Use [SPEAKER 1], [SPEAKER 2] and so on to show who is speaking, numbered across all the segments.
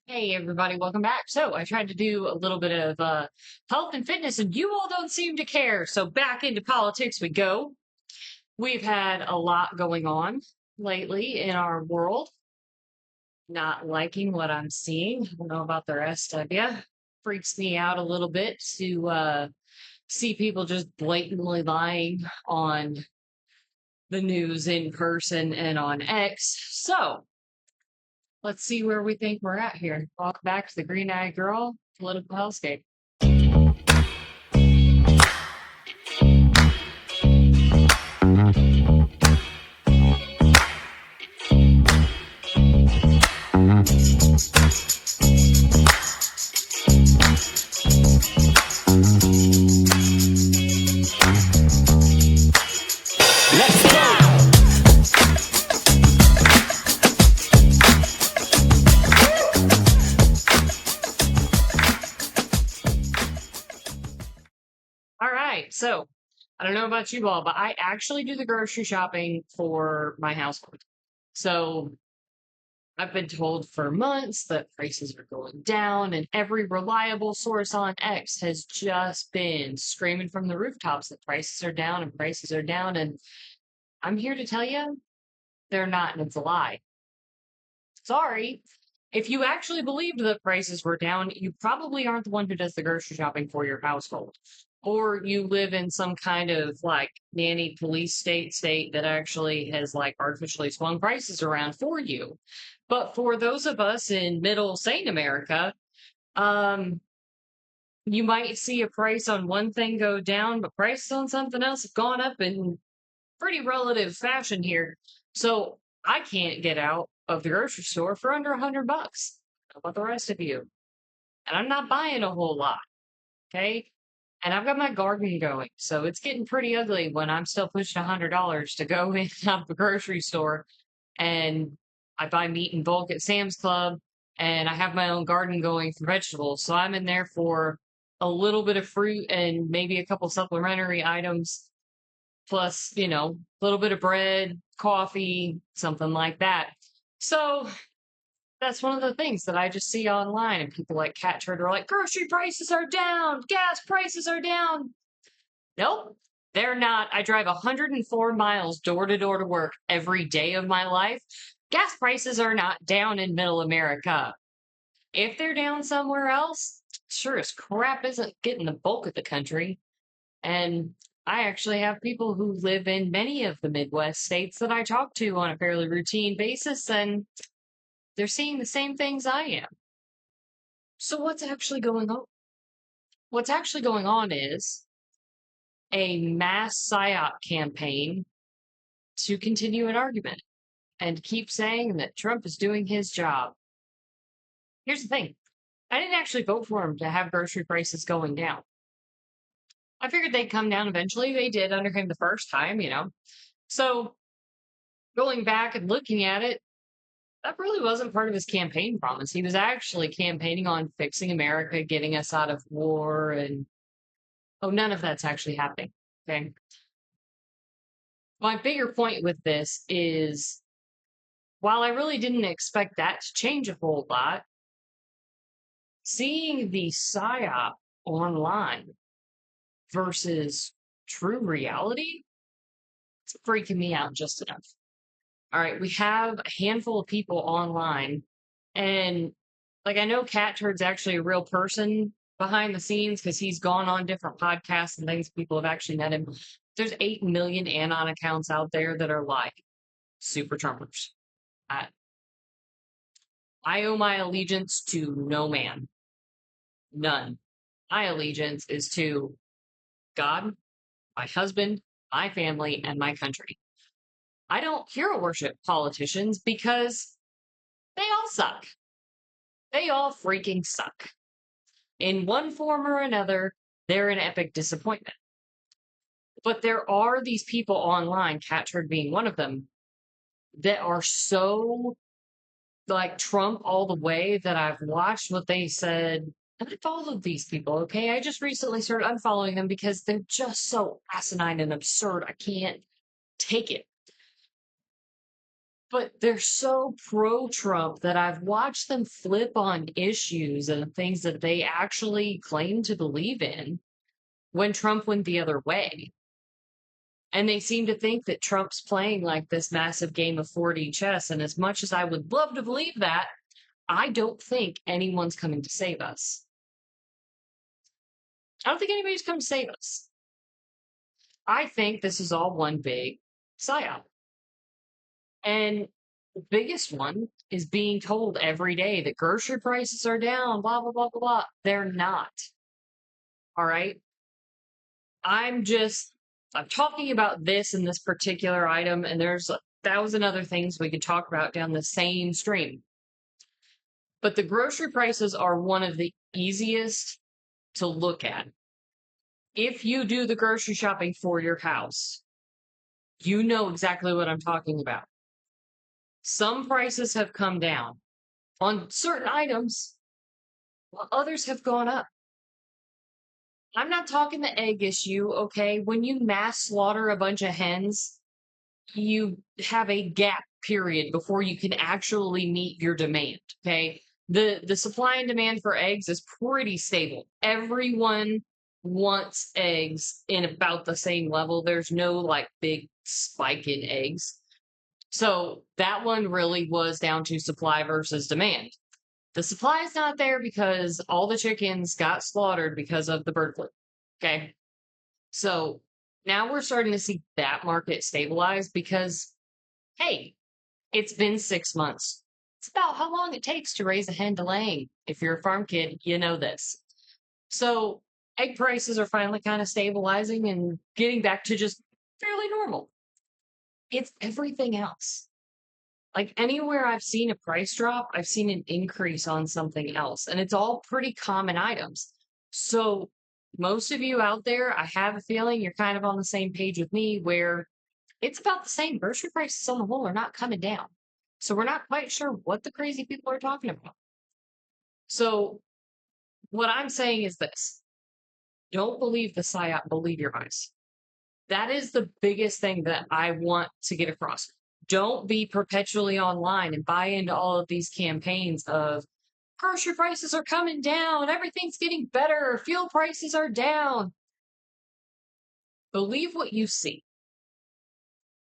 [SPEAKER 1] Hey everybody, welcome back. So I tried to do a little bit of health and fitness and you all don't seem to care. So back into politics we go. We've had a lot going on lately in our world. Not liking what I'm seeing. I don't know about the rest of you. Freaks me out a little bit to see people just blatantly lying on the news in person and on X. So let's see where we think we're at here. Welcome back to the Green Eyed Girl Political Hellscape.
[SPEAKER 2] Let's go.
[SPEAKER 1] All right. So I don't know about you all, but I actually do the grocery shopping for my household. So I've been told for months that prices are going down, and every reliable source on X has just been screaming from the rooftops that prices are down and prices are down. And I'm here to tell you they're not, and it's a lie. Sorry. If you actually believed that prices were down, you probably aren't the one who does the grocery shopping for your household. Or you live in some kind of like nanny police state that actually has like artificially swung prices around for you. But for those of us in middle sane America, um, you might see a price on one thing go down, but prices on something else have gone up in pretty relative fashion here. So I can't get out of the grocery store for under $100. How about the rest of you? And I'm not buying a whole lot, okay? And I've got my garden going, so it's getting pretty ugly when I'm still pushing $100 to go in and out of the grocery store. And I buy meat in bulk at Sam's Club, and I have my own garden going for vegetables. So I'm in there for a little bit of fruit and maybe a couple supplementary items plus, a little bit of bread, coffee, something like that. So that's one of the things that I just see online, and people like Cat Turd are like, grocery prices are down, gas prices are down. Nope, they're not. I drive 104 miles door to door to work every day of my life. Gas prices are not down in middle America. If they're down somewhere else, sure as crap isn't getting the bulk of the country. And I actually have people who live in many of the Midwest states that I talk to on a fairly routine basis, and they're seeing the same things I am. So, what's actually going on? What's actually going on is a mass PSYOP campaign to continue an argument and keep saying that Trump is doing his job. Here's the thing, I didn't actually vote for him to have grocery prices going down. I figured they'd come down eventually. They did under him the first time. So, going back and looking at it, that really wasn't part of his campaign promise. He was actually campaigning on fixing America, getting us out of war, and none of that's actually happening. Okay. My bigger point with this is while I really didn't expect that to change a whole lot, seeing the PSYOP online versus true reality, it's freaking me out just enough. All right, we have a handful of people online, and like I know Cat Turd's actually a real person behind the scenes because he's gone on different podcasts and things. People have actually met him. There's 8 million anon accounts out there that are like super Trumpers. I owe my allegiance to no man, none. My allegiance is to God, my husband, my family, and my country. I don't hero worship politicians because they all suck. They all freaking suck. In one form or another, they're an epic disappointment. But there are these people online, Catcherd being one of them, that are so like Trump all the way that I've watched what they said. And I followed these people, okay? I just recently started unfollowing them because they're just so asinine and absurd. I can't take it. But they're so pro-Trump that I've watched them flip on issues and things that they actually claim to believe in when Trump went the other way. And they seem to think that Trump's playing like this massive game of 4D chess. And as much as I would love to believe that, I don't think anyone's coming to save us. I don't think anybody's come to save us. I think this is all one big psyop. And the biggest one is being told every day that grocery prices are down, blah, blah, blah, blah, blah. They're not. All right. I'm talking about this and this particular item, and there's 1,000 other things we could talk about down the same stream. But the grocery prices are one of the easiest to look at. If you do the grocery shopping for your house, you know exactly what I'm talking about. Some prices have come down on certain items, while others have gone up. I'm not talking the egg issue, okay? When you mass slaughter a bunch of hens, you have a gap period before you can actually meet your demand, okay? The supply and demand for eggs is pretty stable. Everyone wants eggs in about the same level. There's no like big spike in eggs. So that one really was down to supply versus demand. The supply is not there because all the chickens got slaughtered because of the bird flu. Okay. So now we're starting to see that market stabilize because, hey, it's been 6 months. It's about how long it takes to raise a hen to laying. If you're a farm kid, you know this. So egg prices are finally kind of stabilizing and getting back to just fairly normal. It's everything else. Like anywhere I've seen a price drop, I've seen an increase on something else. And it's all pretty common items. So most of you out there, I have a feeling you're kind of on the same page with me where it's about the same. Grocery prices on the whole are not coming down. So we're not quite sure what the crazy people are talking about. So what I'm saying is this. Don't believe the psyop, believe your eyes. That is the biggest thing that I want to get across. Don't be perpetually online and buy into all of these campaigns of grocery prices are coming down, everything's getting better, fuel prices are down. Believe what you see.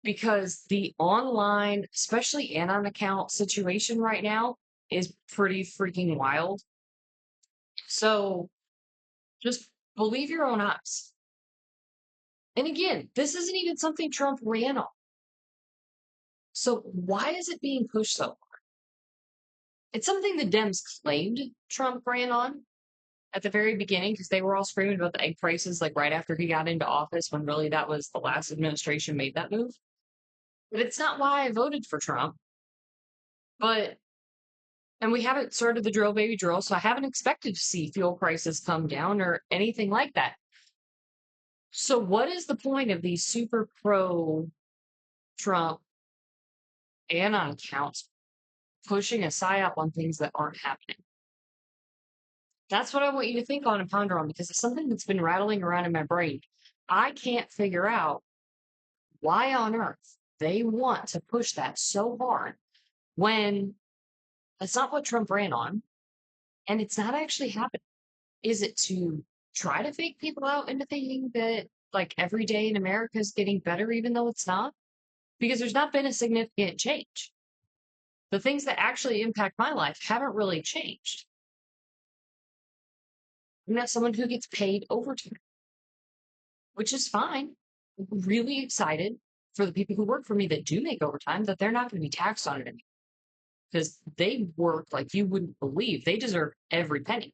[SPEAKER 1] Because the online, especially anon account situation right now is pretty freaking wild. So just believe your own eyes. And again, this isn't even something Trump ran on. So why is it being pushed so hard? It's something the Dems claimed Trump ran on at the very beginning because they were all screaming about the egg prices like right after he got into office when really that was the last administration made that move. But it's not why I voted for Trump. And we haven't started the drill baby drill, so I haven't expected to see fuel prices come down or anything like that. So what is the point of these super pro Trump anon accounts pushing a psyop on things that aren't happening? That's what I want you to think on and ponder on because it's something that's been rattling around in my brain. I can't figure out why on earth they want to push that so hard when that's not what Trump ran on and it's not actually happening. Is it to try to fake people out into thinking that like every day in America is getting better even though it's not? Because there's not been a significant change. The things that actually impact my life haven't really changed. I'm not someone who gets paid overtime, which is fine. I'm really excited for the people who work for me that do make overtime that they're not going to be taxed on it anymore because they work like you wouldn't believe. They deserve every penny.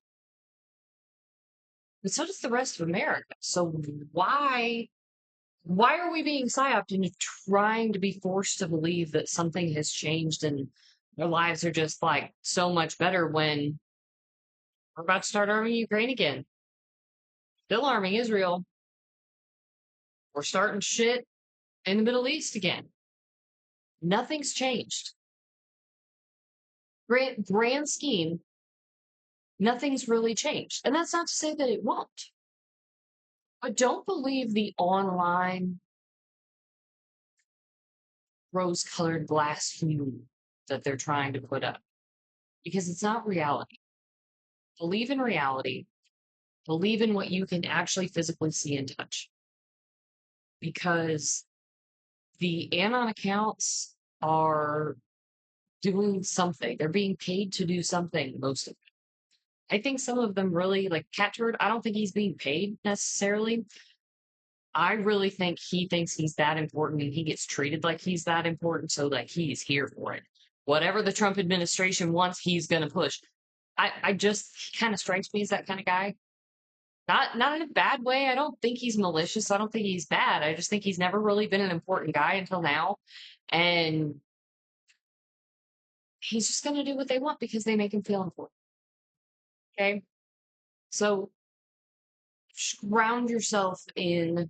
[SPEAKER 1] But so does the rest of America. So why are we being psyoped into trying to be forced to believe that something has changed and their lives are just like so much better when we're about to start arming Ukraine again? Still arming Israel. We're starting shit in the Middle East again. Nothing's changed. Grand scheme, nothing's really changed. And that's not to say that it won't. But don't believe the online rose-colored glass hue that they're trying to put up, because it's not reality. Believe in reality. Believe in what you can actually physically see and touch. Because the anon accounts are doing something. They're being paid to do something, most of them. I think some of them really, like Cat Turd, I don't think he's being paid necessarily. I really think he thinks he's that important and he gets treated like he's that important, so like he's here for it. Whatever the Trump administration wants, he's gonna push. I just, he kind of strikes me as that kind of guy. Not in a bad way. I don't think he's malicious. I don't think he's bad. I just think he's never really been an important guy until now. And he's just gonna do what they want because they make him feel important. Okay? So ground yourself in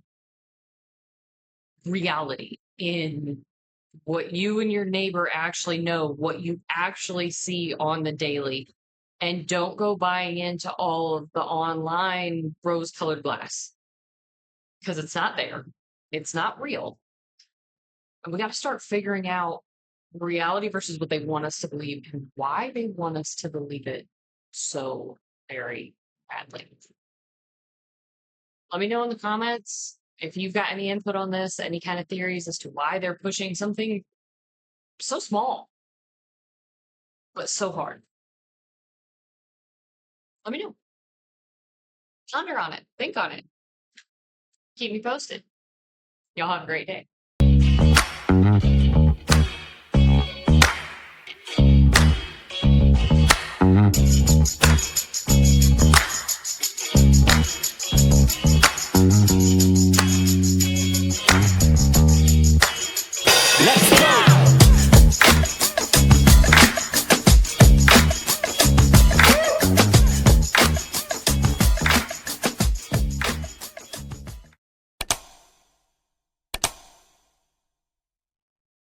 [SPEAKER 1] reality, in what you and your neighbor actually know, what you actually see on the daily, and don't go buying into all of the online rose colored glass because it's not there. It's not real. And we got to start figuring out reality versus what they want us to believe and why they want us to believe it so very badly. Let me know in the comments if you've got any input on this, any kind of theories as to why they're pushing something so small, but so hard. Let me know. Ponder on it. Think on it. Keep me posted. Y'all have a great day.